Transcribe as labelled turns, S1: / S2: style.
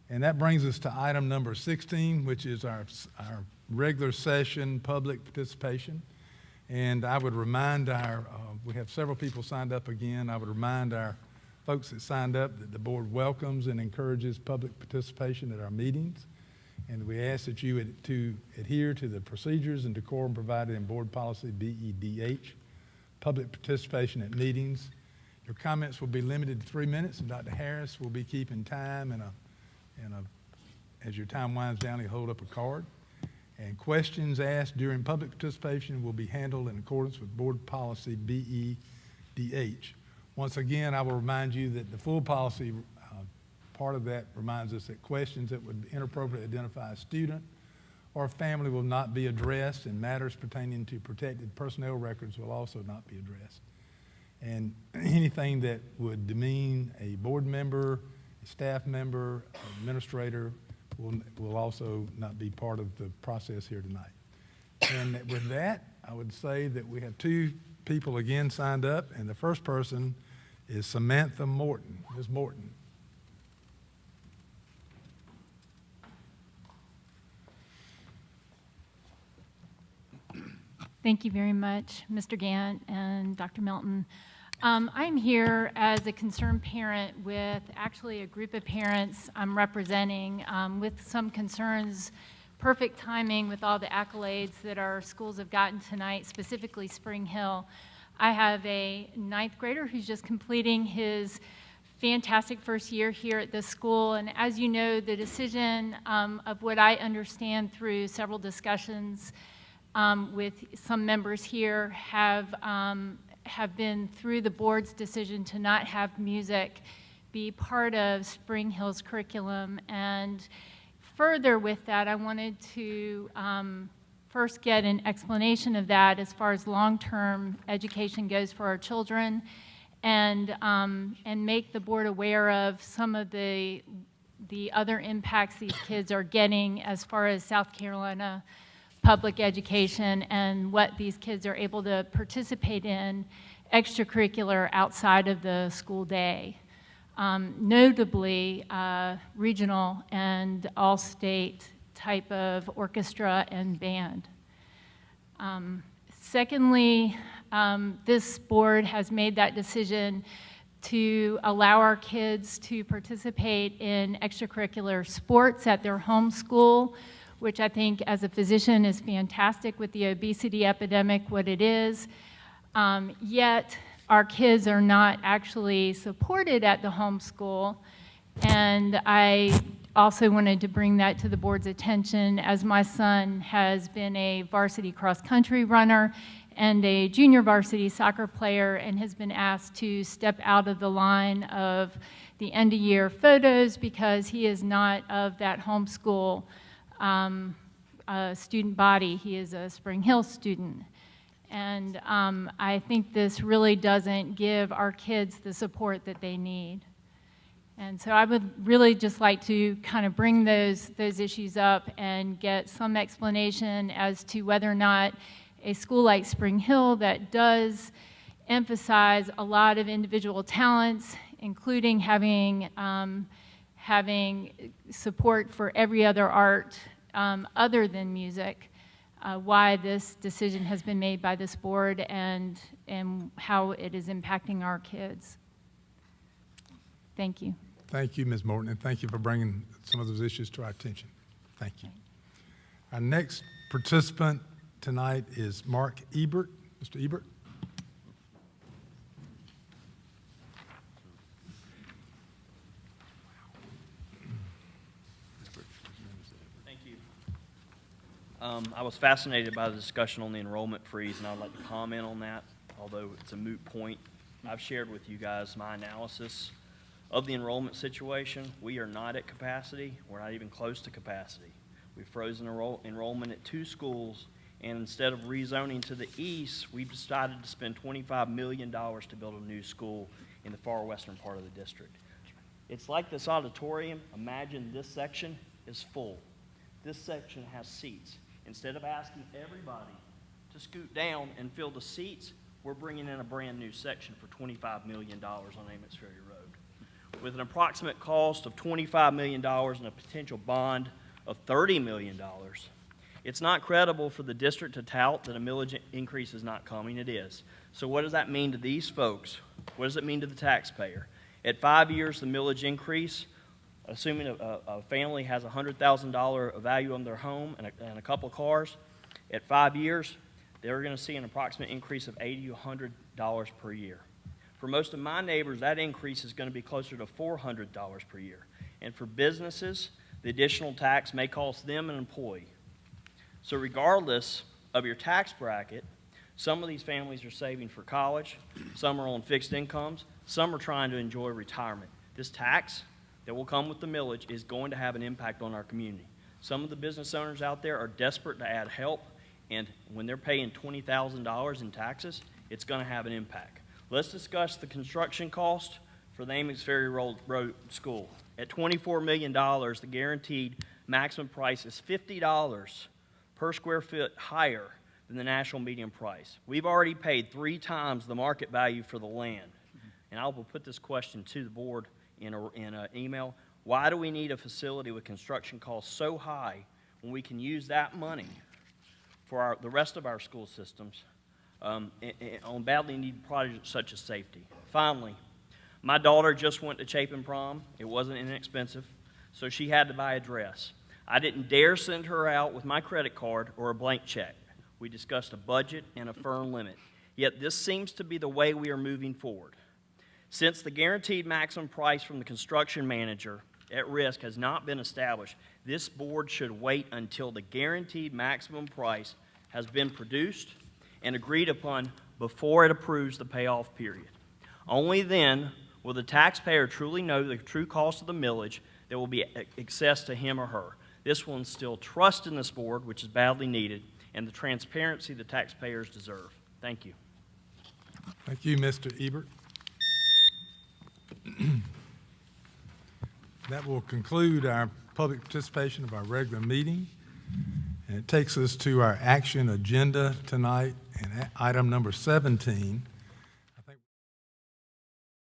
S1: And that brings us to item number 16, which is our regular session public participation. And I would remind we have several people signed up again. I would remind our folks that signed up that the board welcomes and encourages public participation at our meetings. And we ask that you to adhere to the procedures and decorum provided in board policy BEDH, public participation at meetings. Your comments will be limited to 3 minutes, and Dr. Harris will be keeping time as your time winds down, he'll hold up a card. And questions asked during public participation will be handled in accordance with board policy BEDH. Once again, I will remind you that the full policy part of that reminds us that questions that would inappropriately identify a student or family will not be addressed, and matters pertaining to protected personnel records will also not be addressed. And anything that would demean a board member, a staff member, an administrator will also not be part of the process here tonight. And with that, I would say that we have 2 people again signed up, and the first person is Samantha Morton. Ms. Morton.
S2: Thank you very much, Mr. Gant and Dr. Melton. I'm here as a concerned parent with actually a group of parents I'm representing with some concerns, perfect timing with all the accolades that our schools have gotten tonight, specifically Spring Hill. I have a 9th grader who's just completing his fantastic first year here at this school, and as you know, the decision of what I understand through several discussions with some members here have been through the board's decision to not have music be part of Spring Hill's curriculum. And further with that, I wanted to first get an explanation of that as far as long-term education goes for our children, and make the board aware of some of the other impacts these kids are getting as far as South Carolina public education and what these kids are able to participate in extracurricular outside of the school day. Notably, regional and all-state type of orchestra and band. Secondly, this board has made that decision to allow our kids to participate in extracurricular sports at their home school, which I think as a physician is fantastic with the obesity epidemic, what it is. Yet our kids are not actually supported at the home school. And I also wanted to bring that to the board's attention, as my son has been a varsity cross-country runner and a junior varsity soccer player, and has been asked to step out of the line of the end-of-year photos because he is not of that homeschool student body. He is a Spring Hill student. And I think this really doesn't give our kids the support that they need. And so I would really just like to kind of bring those issues up and get some explanation as to whether or not a school like Spring Hill that does emphasize a lot of individual talents, including having support for every other art other than music, why this decision has been made by this board and how it is impacting our kids. Thank you.
S1: Thank you, Ms. Morton, and thank you for bringing some of those issues to our attention. Thank you. Our next participant tonight is Mark Ebert. Mr. Ebert.
S3: Thank you. I was fascinated by the discussion on the enrollment freeze, and I'd like to comment on that, although it's a moot point. I've shared with you guys my analysis of the enrollment situation. We are not at capacity. We're not even close to capacity. We've frozen enrollment at 2 schools, and instead of rezoning to the east, we've decided to spend $25 million to build a new school in the far western part of the district. It's like this auditorium. Imagine this section is full. This section has seats. Instead of asking everybody to scoot down and fill the seats, we're bringing in a brand new section for $25 million on Amos Ferry Road. with an approximate cost of $25 million and a potential bond of $30 million. It's not credible for the district to tout that a millage increase is not coming. It is. So what does that mean to these folks? What does it mean to the taxpayer? At 5 years, the millage increase, assuming a family has $100,000 value on their home and a couple cars, at 5 years, they're going to see an approximate increase of $80 to $100 per year. For most of my neighbors, that increase is going to be closer to $400 per year. And for businesses, the additional tax may cost them an employee. So regardless of your tax bracket, some of these families are saving for college, some are on fixed incomes, some are trying to enjoy retirement. This tax that will come with the millage is going to have an impact on our community. Some of the business owners out there are desperate to add help, and when they're paying $20,000 in taxes, it's going to have an impact. Let's discuss the construction cost for the Amex Ferry Road School. At $24 million, the guaranteed maximum price is $50 per square foot higher than the national median price. We've already paid 3 times the market value for the land. And I will put this question to the board in an email. Why do we need a facility with construction costs so high when we can use that money for the rest of our school systems on badly needed projects such as safety? Finally, my daughter just went to Chapin Prom. It wasn't inexpensive, so she had to buy a dress. I didn't dare send her out with my credit card or a blank check. We discussed a budget and a firm limit. Yet this seems to be the way we are moving forward. Since the guaranteed maximum price from the construction manager at risk has not been established, this board should wait until the guaranteed maximum price has been produced and agreed upon before it approves the payoff period. Only then will the taxpayer truly know the true cost of the millage that will be accessed to him or her. This will instill trust in this board, which is badly needed, and the transparency the taxpayers deserve. Thank you.
S1: Thank you, Mr. Ebert. That will conclude our public participation of our regular meeting. And it takes us to our action agenda tonight, and item number 17